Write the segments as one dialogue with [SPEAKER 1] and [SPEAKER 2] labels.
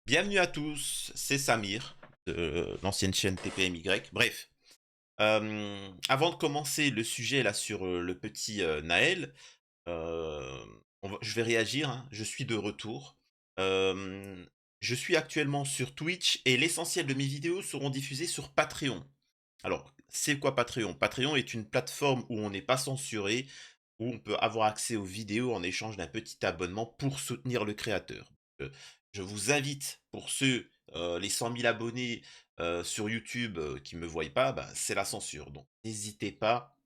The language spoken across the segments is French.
[SPEAKER 1] Bienvenue à tous, c'est Samir de l'ancienne chaîne TPMY. Bref, avant de commencer le sujet là sur le petit Naël, euh, je vais réagir, hein, je suis de retour. Euh, je suis actuellement sur Twitch et l'essentiel de mes vidéos seront diffusées sur Patreon. Alors, c'est quoi Patreon? Patreon est une plateforme où on n'est pas censuré, où on peut avoir accès aux vidéos en échange d'un petit abonnement pour soutenir le créateur. Euh, je vous invite, pour ceux, les 100 000 abonnés sur YouTube qui ne me voient pas, bah, c'est la censure. Donc, n'hésitez pas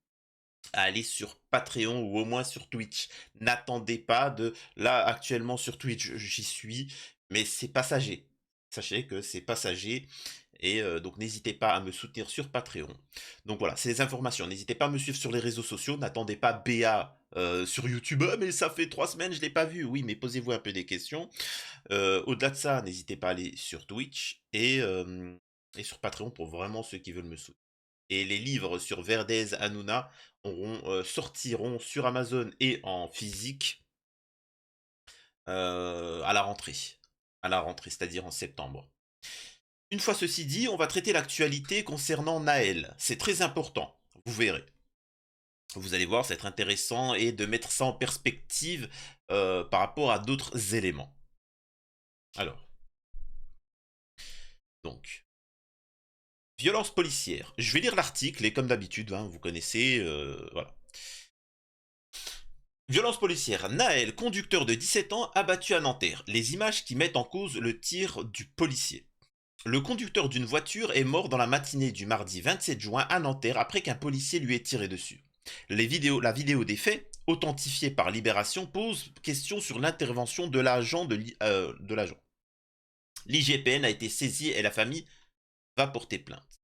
[SPEAKER 1] à aller sur Patreon ou au moins sur Twitch. N'attendez pas de... Là, actuellement sur Twitch, j'y suis, mais c'est passager. Sachez que c'est passager. Et donc n'hésitez pas à me soutenir sur Patreon. Donc voilà, c'est les informations. N'hésitez pas à me suivre sur les réseaux sociaux. N'attendez pas BA sur YouTube. Ah, mais ça fait 3 semaines, je l'ai pas vu. Oui, mais posez-vous un peu des questions. Au-delà de ça, n'hésitez pas à aller sur Twitch et sur Patreon pour vraiment ceux qui veulent me soutenir. Et les livres sur Verdez Hanouna sortiront sur Amazon et en physique à la rentrée. À la rentrée, c'est-à-dire en septembre. Une fois ceci dit, on va traiter l'actualité concernant Naël. C'est très important, vous verrez. Vous allez voir, ça va être intéressant et de mettre ça en perspective par rapport à d'autres éléments. Alors, donc, violence policière. Je vais lire l'article et comme d'habitude, hein, vous connaissez, voilà. Violence policière. Naël, conducteur de 17 ans, abattu à Nanterre. Les images qui mettent en cause le tir du policier. Le conducteur d'une voiture est mort dans la matinée du mardi 27 juin à Nanterre après qu'un policier lui ait tiré dessus. La vidéo des faits, authentifiée par Libération, pose question sur l'intervention de l'agent de l'agent. L'IGPN a été saisi et la famille va porter plainte.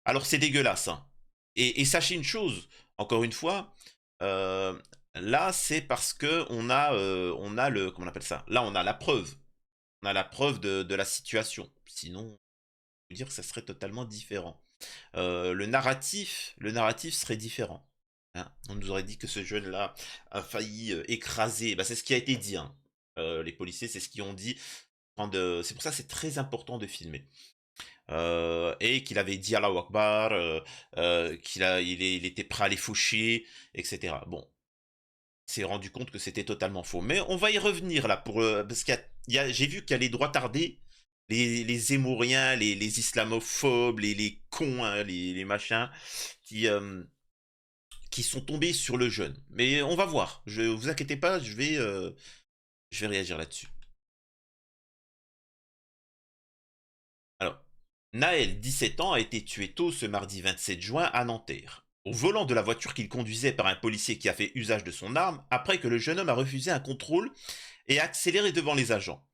[SPEAKER 1] Alors c'est dégueulasse, hein. Et sachez une chose, encore une fois, euh, là c'est parce que on a le, comment on appelle ça? Là on a la preuve. On a la preuve de la situation. Sinon, je veux dire que ça serait totalement différent. Le narratif serait différent. Hein. On nous aurait dit que ce jeune-là a failli écraser. Bah, c'est ce qui a été dit. Hein. Les policiers, c'est ce qu'ils ont dit. C'est pour ça que c'est très important de filmer. Et qu'il avait dit Allahu Akbar, il était prêt à les faucher, etc. Bon, s'est rendu compte que c'était totalement faux. Mais on va y revenir là, parce j'ai vu qu'il y a les droits tardés, les zémouriens, les islamophobes, les cons, hein, les machins, qui, euh, qui sont tombés sur le jeune. Mais on va voir, vous inquiétez pas, je vais réagir là-dessus. Alors, Naël, 17 ans, a été tué tôt ce mardi 27 juin à Nanterre, au volant de la voiture qu'il conduisait par un policier qui a fait usage de son arme après que le jeune homme a refusé un contrôle et a accéléré devant les agents.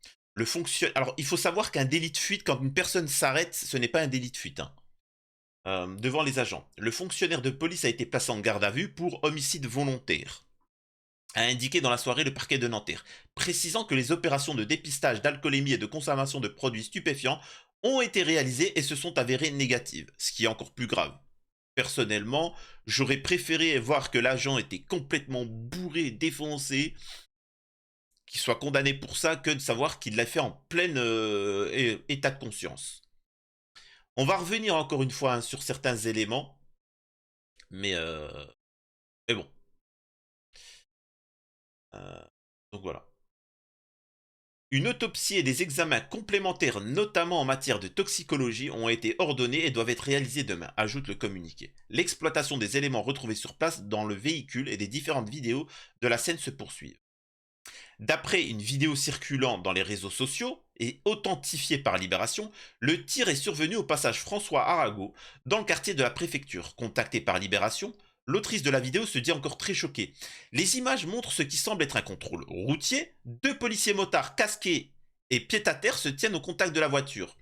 [SPEAKER 1] Alors, il faut savoir qu'un délit de fuite, quand une personne s'arrête, ce n'est pas un délit de fuite. Hein. Devant les agents. Le fonctionnaire de police a été placé en garde à vue pour homicide volontaire, a indiqué dans la soirée le parquet de Nanterre, précisant que les opérations de dépistage d'alcoolémie et de consommation de produits stupéfiants ont été réalisées et se sont avérées négatives, ce qui est encore plus grave. Personnellement, j'aurais préféré voir que l'agent était complètement bourré, défoncé, qu'il soit condamné pour ça, que de savoir qu'il l'a fait en plein état de conscience. On va revenir encore une fois hein, sur certains éléments, mais, euh, mais bon. Euh, donc voilà. Une autopsie et des examens complémentaires, notamment en matière de toxicologie, ont été ordonnés et doivent être réalisés demain, ajoute le communiqué. L'exploitation des éléments retrouvés sur place dans le véhicule et des différentes vidéos de la scène se poursuivent. D'après une vidéo circulant dans les réseaux sociaux et authentifiée par Libération, le tir est survenu au passage François Arago, dans le quartier de la préfecture. Contactée par Libération, l'autrice de la vidéo se dit encore très choquée. Les images montrent ce qui semble être un contrôle routier. Deux policiers motards casqués et pied-à-terre se tiennent au contact de la voiture,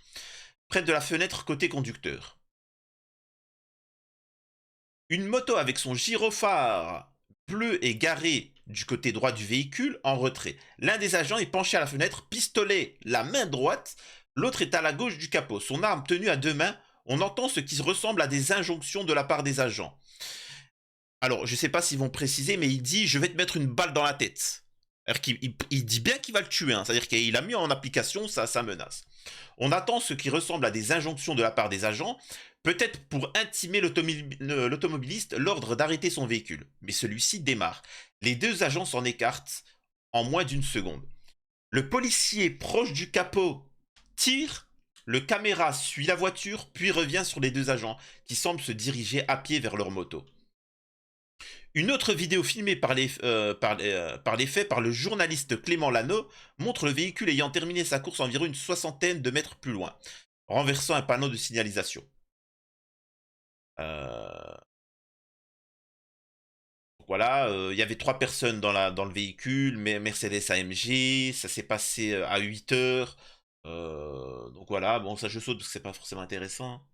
[SPEAKER 1] près de la fenêtre côté conducteur. Une moto avec son gyrophare bleu est garée du côté droit du véhicule en retrait. L'un des agents est penché à la fenêtre, pistolet la main droite, l'autre est à la gauche du capot, son arme tenue à deux mains. On entend ce qui ressemble à des injonctions de la part des agents. Alors, je ne sais pas s'ils vont préciser, mais il dit « je vais te mettre une balle dans la tête ». C'est-à-dire qu'il dit bien qu'il va le tuer, hein. C'est-à-dire qu'il a mis en application sa menace. On attend ce qui ressemble à des injonctions de la part des agents, peut-être pour intimer l'automobiliste l'ordre d'arrêter son véhicule. Mais celui-ci démarre. Les deux agents s'en écartent en moins d'une seconde. Le policier proche du capot tire, le caméra suit la voiture, puis revient sur les deux agents, qui semblent se diriger à pied vers leur moto. Une autre vidéo filmée par les faits par le journaliste Clément Lano montre le véhicule ayant terminé sa course environ une soixantaine de mètres plus loin, renversant un panneau de signalisation. Euh, voilà, il y avait trois personnes dans le véhicule, Mercedes AMG, ça s'est passé à 8 heures. Donc voilà, bon ça je saute parce que c'est pas forcément intéressant.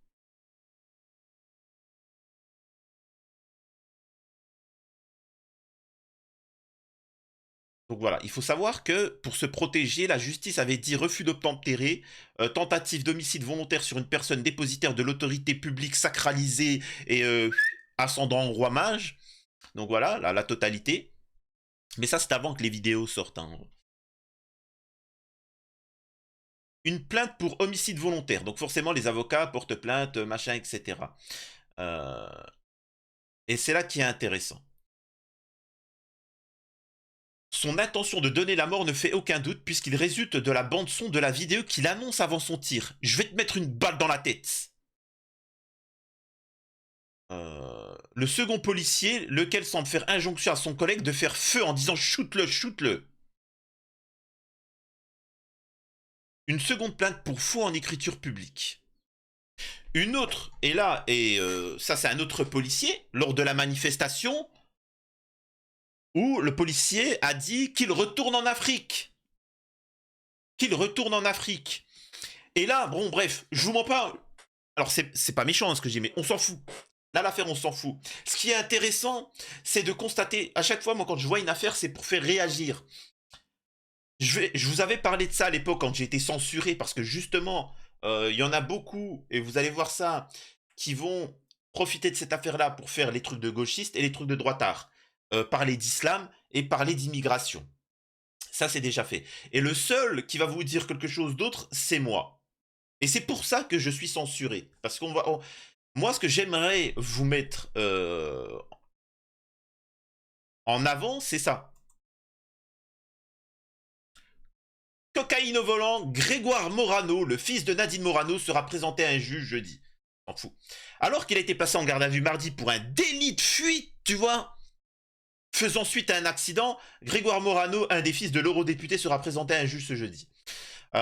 [SPEAKER 1] Donc voilà, il faut savoir que pour se protéger, la justice avait dit refus d'obtempérer, tentative d'homicide volontaire sur une personne dépositaire de l'autorité publique sacralisée et ascendant roi mage. Donc voilà, la totalité. Mais ça, c'est avant que les vidéos sortent, hein. Une plainte pour homicide volontaire. Donc forcément, les avocats portent plainte, machin, etc. Euh, et c'est là qui est intéressant. Son intention de donner la mort ne fait aucun doute puisqu'il résulte de la bande-son de la vidéo qu'il annonce avant son tir. Je vais te mettre une balle dans la tête. Le second policier, lequel semble faire injonction à son collègue de faire feu en disant shoot-le, shoot-le. Une seconde plainte pour faux en écriture publique. Une autre, et là, et ça c'est un autre policier, lors de la manifestation, où le policier a dit qu'il retourne en Afrique. Qu'il retourne en Afrique. Et là, bon bref, je vous mens pas. Alors c'est pas méchant, hein, ce que j'ai, mais on s'en fout. Là, l'affaire, on s'en fout. Ce qui est intéressant, c'est de constater, à chaque fois, moi, quand je vois une affaire, c'est pour faire réagir. Je vous avais parlé de ça à l'époque quand j'ai été censuré, parce que justement, il y en a beaucoup, et vous allez voir ça, qui vont profiter de cette affaire-là pour faire les trucs de gauchistes et les trucs de droitards. Parler d'islam et parler d'immigration. Ça, c'est déjà fait. Et le seul qui va vous dire quelque chose d'autre, c'est moi. Et c'est pour ça que je suis censuré. Parce qu'on va... Moi, ce que j'aimerais vous mettre en avant, c'est ça. Cocaïne au volant, Grégoire Morano, le fils de Nadine Morano, sera présenté à un juge jeudi. S'en fout. Alors qu'il a été placé en garde à vue mardi pour un délit de fuite, tu vois, faisant suite à un accident, Grégoire Morano, un des fils de l'eurodéputé, sera présenté à un juge ce jeudi. Il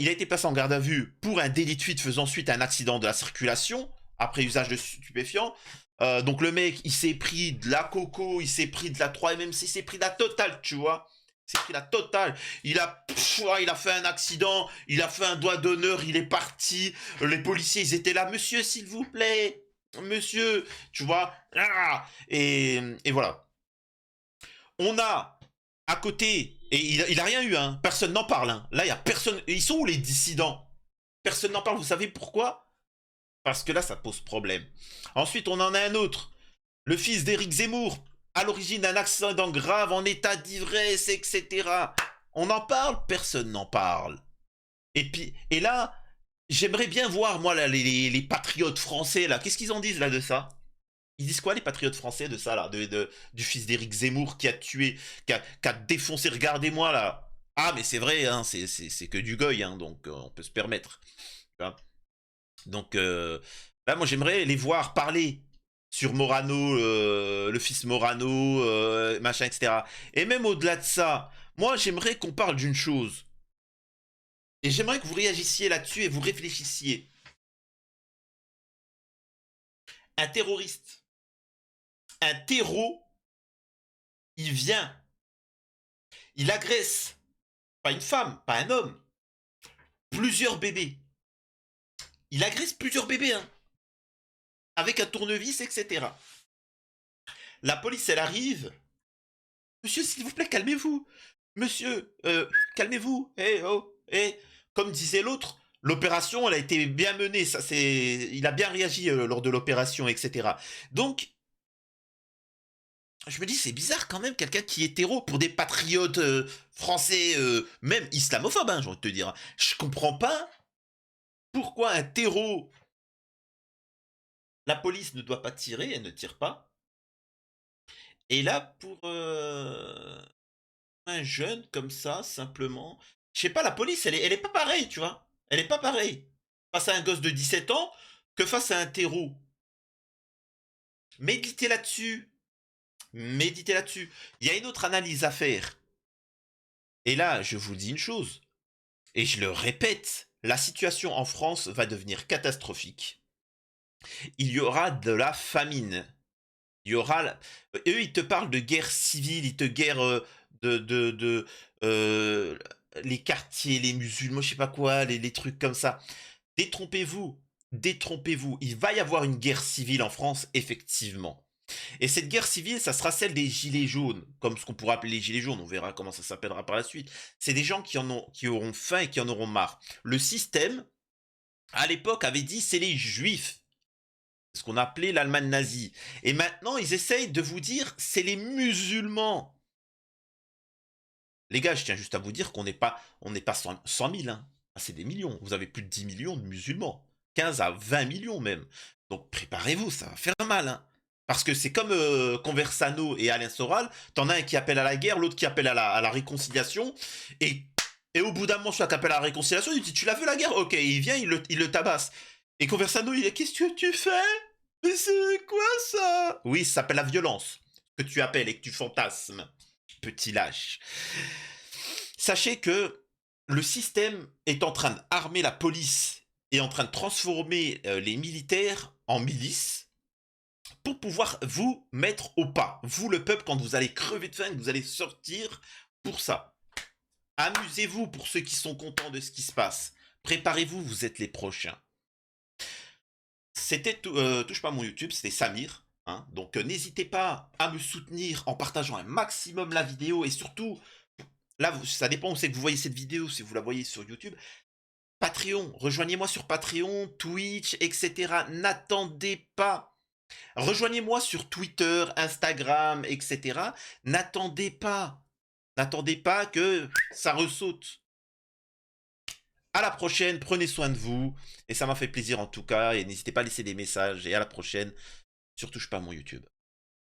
[SPEAKER 1] a été placé en garde à vue pour un délit de fuite faisant suite à un accident de la circulation, après usage de stupéfiants. Donc le mec, il s'est pris de la coco, il s'est pris de la 3MMC, il s'est pris de la totale, tu vois. Il s'est pris la totale. Il a fait un accident, il a fait un doigt d'honneur, il est parti. Les policiers, ils étaient là, monsieur, s'il vous plaît, monsieur, tu vois. Et voilà. On a à côté, et il a rien eu, hein. Personne n'en parle, hein. Là, il y a personne. Ils sont où les dissidents? Personne n'en parle. Vous savez pourquoi? Parce que là, ça pose problème. Ensuite, on en a un autre. Le fils d'Éric Zemmour, à l'origine d'un accident grave en état d'ivresse, etc. On en parle? Personne n'en parle. Et là, j'aimerais bien voir, moi, là, les patriotes français, là. Qu'est-ce qu'ils en disent, là, de ça? Ils disent quoi les patriotes français de ça là, du fils d'Éric Zemmour qui a tué, qui a défoncé, regardez-moi là. Ah mais c'est vrai, hein, c'est que du goy, hein, donc on peut se permettre. Donc là moi j'aimerais les voir parler sur Morano, le fils Morano, machin, etc. Et même au-delà de ça, moi j'aimerais qu'on parle d'une chose. Et j'aimerais que vous réagissiez là-dessus et vous réfléchissiez. Un terroriste, un terreau, il vient, il agresse pas une femme, pas un homme, plusieurs bébés. Il agresse plusieurs bébés, hein, avec un tournevis, etc. La police, elle arrive. Monsieur, s'il vous plaît, calmez-vous. Monsieur, calmez-vous. Eh, oh, eh. Comme disait l'autre, l'opération, elle a été bien menée. Ça, il a bien réagi lors de l'opération, etc. Donc, je me dis: «C'est bizarre quand même, quelqu'un qui est hétéro pour des patriotes, français, même islamophobes, hein, j'ai envie de te dire, hein. Je comprends pas pourquoi un terreau la police ne doit pas tirer, elle ne tire pas et là pour, un jeune comme ça, simplement, je sais pas, la police, elle est pas pareille, tu vois? Elle est pas pareille face à un gosse de 17 ans que face à un terreau. Méditez là-dessus, méditez là-dessus. Il y a une autre analyse à faire et là, je vous dis une chose et je le répète, la situation en France va devenir catastrophique. Il y aura de la famine. Il y aura eux, ils te parlent de guerre civile, ils te guerre, de, heu, les quartiers, les musulmans, je sais pas quoi, les trucs comme ça. Détrompez-vous, détrompez-vous. Il va y avoir une guerre civile en France, effectivement. Et cette guerre civile, ça sera celle des gilets jaunes, comme ce qu'on pourrait appeler les gilets jaunes. On verra comment ça s'appellera par la suite. C'est des gens qui auront faim et qui en auront marre. Le système, à l'époque, avait dit c'est les juifs, ce qu'on appelait l'Allemagne nazie. Et maintenant, ils essayent de vous dire c'est les musulmans. Les gars, je tiens juste à vous dire on n'est pas 100 000, hein. Ah, c'est des millions. Vous avez plus de 10 millions de musulmans. 15 à 20 millions même. Donc préparez-vous, ça va faire mal, hein. Parce que c'est comme Conversano et Alain Soral, t'en as un qui appelle à la guerre, l'autre qui appelle à la réconciliation, et, et au bout d'un moment, celui qui appelle à la réconciliation, il dit tu l'as vu la guerre. Ok, il vient, il le tabasse. Et Conversano, il est qu'est-ce que tu fais? Mais c'est quoi ça? Oui, ça s'appelle la violence, que tu appelles et que tu fantasmes, petit lâche. Sachez que le système est en train d'armer la police et en train de transformer les militaires en milices pour pouvoir vous mettre au pas. Vous, le peuple, quand vous allez crever de faim, que vous allez sortir pour ça. Amusez-vous pour ceux qui sont contents de ce qui se passe. Préparez-vous, vous êtes les prochains. C'était Touche pas à mon YouTube, c'était Samir. Hein. Donc n'hésitez pas à me soutenir en partageant un maximum la vidéo et surtout, là, ça dépend où c'est que vous voyez cette vidéo, si vous la voyez sur YouTube. Patreon, rejoignez-moi sur Patreon, Twitch, etc. N'attendez pas. Rejoignez-moi sur Twitter, Instagram, etc. N'attendez pas. N'attendez pas que ça ressaute. À la prochaine, prenez soin de vous. Et ça m'a fait plaisir en tout cas. Et n'hésitez pas à laisser des messages. Et à la prochaine. Surtout, je suis pas à mon YouTube.